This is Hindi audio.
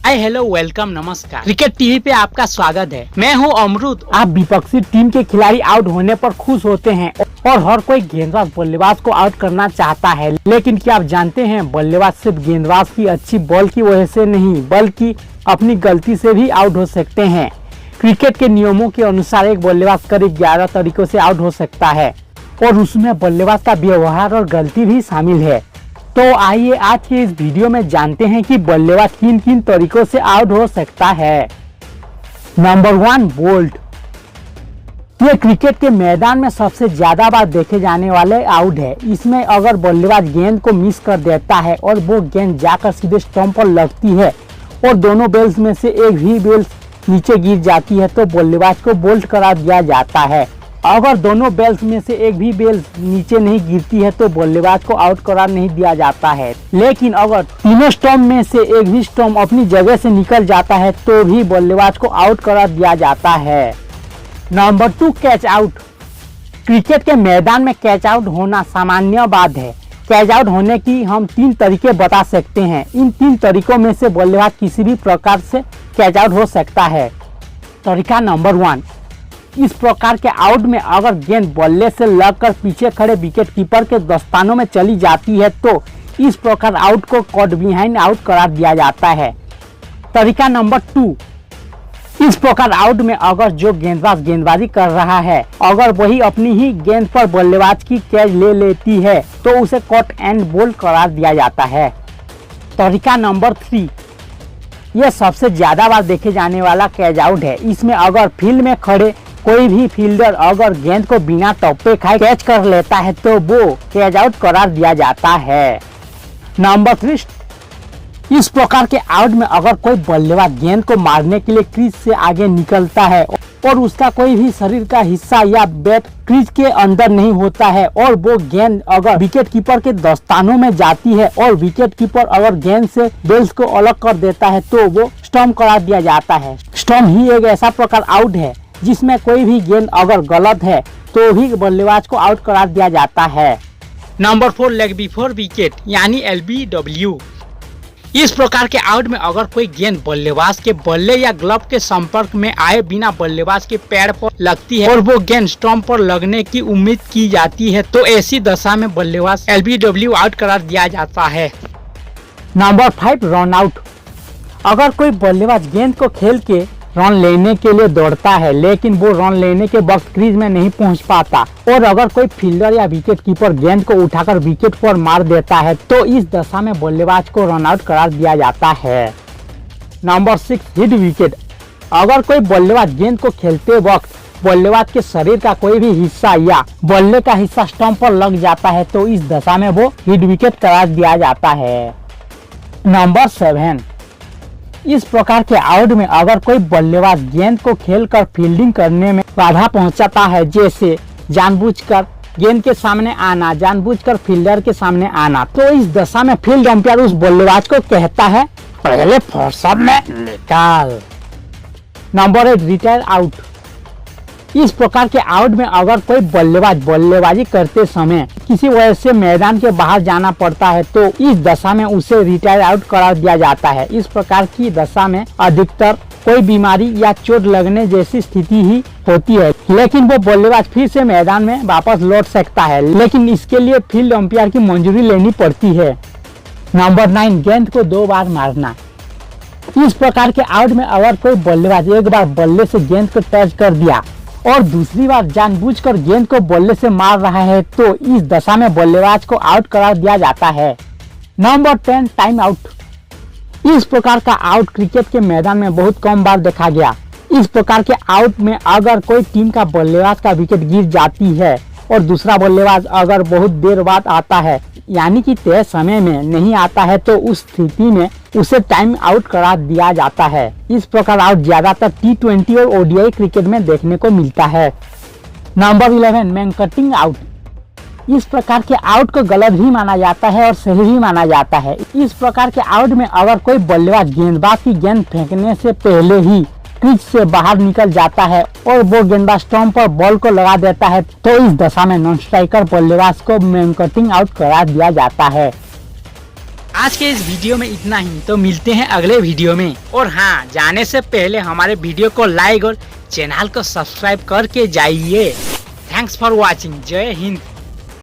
हाय हेलो वेलकम नमस्कार। क्रिकेट टीवी पे आपका स्वागत है। मैं हूं अमरूद। आप विपक्षी टीम के खिलाड़ी आउट होने पर खुश होते हैं और हर कोई गेंदबाज बल्लेबाज को आउट करना चाहता है, लेकिन क्या आप जानते हैं बल्लेबाज सिर्फ गेंदबाज की अच्छी बॉल की वजह से नहीं बल्कि अपनी गलती से भी आउट हो सकते हैं। क्रिकेट के नियमों के अनुसार एक बल्लेबाज करीब 11 तरीकों से आउट हो सकता है और उसमें बल्लेबाज का व्यवहार और गलती भी शामिल है। तो आइए आज के इस वीडियो में जानते हैं कि बल्लेबाज किन किन तरीकों से आउट हो सकता है। Number 1, bolt. ये क्रिकेट के मैदान में सबसे ज्यादा बार देखे जाने वाले आउट है। इसमें अगर बल्लेबाज गेंद को मिस कर देता है और वो गेंद जाकर सीधे स्टंप पर लगती है और दोनों बेल्स में से एक भी बेल्स नीचे गिर जाती है तो बल्लेबाज को बोल्ट करा दिया जाता है। अगर दोनों बेल्स में से एक भी बेल्स नीचे नहीं गिरती है तो बल्लेबाज को आउट करार नहीं दिया जाता है, लेकिन अगर तीनों स्टंप में से एक भी स्टंप अपनी जगह से निकल जाता है तो भी बल्लेबाज को आउट करार दिया जाता है। Number 2, catch out. क्रिकेट के मैदान में कैच आउट होना सामान्य बात है। कैच आउट होने की हम 3 तरीके बता सकते हैं। इन 3 तरीकों में से बल्लेबाज किसी भी प्रकार से कैच आउट हो सकता है। तरीका नंबर 1, इस प्रकार के आउट में अगर गेंद बल्ले से लगकर पीछे खड़े विकेट कीपर के दस्तानों में चली जाती है तो इस प्रकार आउट को कॉट बिहाइंड आउट करार दिया जाता है। तरीका नंबर 2, इस प्रकार आउट में अगर जो गेंदबाज गेंदबाजी कर रहा है अगर वही अपनी ही गेंद पर बल्लेबाज की कैच ले लेती है तो उसे कॉट एंड बोल्ड करार दिया जाता है। तरीका नंबर 3, यह सबसे ज्यादा बार देखे जाने वाला कैच आउट है। इसमें अगर फील्ड में खड़े कोई भी फील्डर अगर गेंद को बिना टप्पे खाए कैच कर लेता है तो वो कैच आउट करार दिया जाता है। नंबर 3, इस प्रकार के आउट में अगर कोई बल्लेबाज गेंद को मारने के लिए क्रीज से आगे निकलता है और उसका कोई भी शरीर का हिस्सा या बैट क्रीज के अंदर नहीं होता है और वो गेंद अगर विकेट कीपर के दस्तानों में जाती है और विकेट कीपर अगर गेंद से बेल्स को अलग कर देता है तो वो स्टंप करार दिया जाता है। स्टंप ही एक ऐसा प्रकार आउट है जिसमें कोई भी गेंद अगर गलत है तो भी बल्लेबाज को आउट करार दिया जाता है। नंबर 4, लेग बिफोर विकेट यानी LBW। इस प्रकार के आउट में अगर कोई गेंद बल्लेबाज के बल्ले या ग्लव के संपर्क में आए बिना बल्लेबाज के पैर पर लगती है और वो गेंद स्टंप पर लगने की उम्मीद की जाती है तो ऐसी दशा में बल्लेबाज LBW आउट करार दिया जाता है। Number 5, run out. अगर कोई बल्लेबाज गेंद को खेल के रन लेने के लिए दौड़ता है लेकिन वो रन लेने के वक्त क्रीज में नहीं पहुंच पाता और अगर कोई फील्डर या विकेट कीपर गेंद को उठाकर विकेट पर मार देता है तो इस दशा में बल्लेबाज को रन आउट करार दिया जाता है। Number 6, hit wicket. अगर कोई बल्लेबाज गेंद को खेलते वक्त बल्लेबाज के शरीर का कोई भी हिस्सा या बल्ले का हिस्सा स्टंप पर लग जाता है तो इस दशा में वो हिट विकेट करार दिया जाता है। नंबर 7, इस प्रकार के आउट में अगर कोई बल्लेबाज गेंद को खेलकर फील्डिंग करने में बाधा पहुंचाता है, जैसे जानबूझकर गेंद के सामने आना, जानबूझकर फील्डर के सामने आना, तो इस दशा में फील्ड अंपायर उस बल्लेबाज को कहता है पहले फुर्सत में निकाल। Number 8, retire out. इस प्रकार के आउट में अगर कोई बल्लेबाज बल्लेबाजी करते समय किसी वजह से मैदान के बाहर जाना पड़ता है तो इस दशा में उसे रिटायर आउट करार दिया जाता है। इस प्रकार की दशा में अधिकतर कोई बीमारी या चोट लगने जैसी स्थिति ही होती है, लेकिन वो बल्लेबाज फिर से मैदान में वापस लौट सकता है, लेकिन इसके लिए फील्ड अंपायर की मंजूरी लेनी पड़ती है। नंबर 9, गेंद को 2 बार मारना। इस प्रकार के आउट में अगर कोई बल्लेबाज एक बार बल्ले से गेंद को टच कर दिया और दूसरी बार जानबूझकर गेंद को बल्ले से मार रहा है तो इस दशा में बल्लेबाज को आउट करार दिया जाता है। Number 10, time out. इस प्रकार का आउट क्रिकेट के मैदान में बहुत कम बार देखा गया। इस प्रकार के आउट में अगर कोई टीम का बल्लेबाज का विकेट गिर जाती है और दूसरा बल्लेबाज अगर बहुत देर बाद आता है यानी कि तय समय में नहीं आता है तो उस स्थिति में उसे टाइम आउट करार दिया जाता है। इस प्रकार आउट ज्यादातर T20 और ODI क्रिकेट में देखने को मिलता है। Number 11, man cutting out. इस प्रकार के आउट को गलत भी माना जाता है और सही भी माना जाता है। इस प्रकार के आउट में अगर कोई बल्लेबाज गेंदबाज की गेंद फेंकने से पहले ही क्रीज से बाहर निकल जाता है और वो गेंदबाज स्टंप पर बॉल को लगा देता है तो इस दशा में नॉन स्ट्राइकर बल्लेबाज को मैन कटिंग आउट करार दिया जाता है। आज के इस वीडियो में इतना ही, तो मिलते हैं अगले वीडियो में। और हाँ, जाने से पहले हमारे वीडियो को लाइक और चैनल को सब्सक्राइब करके जाइए। Thanks for watching. जय हिंद।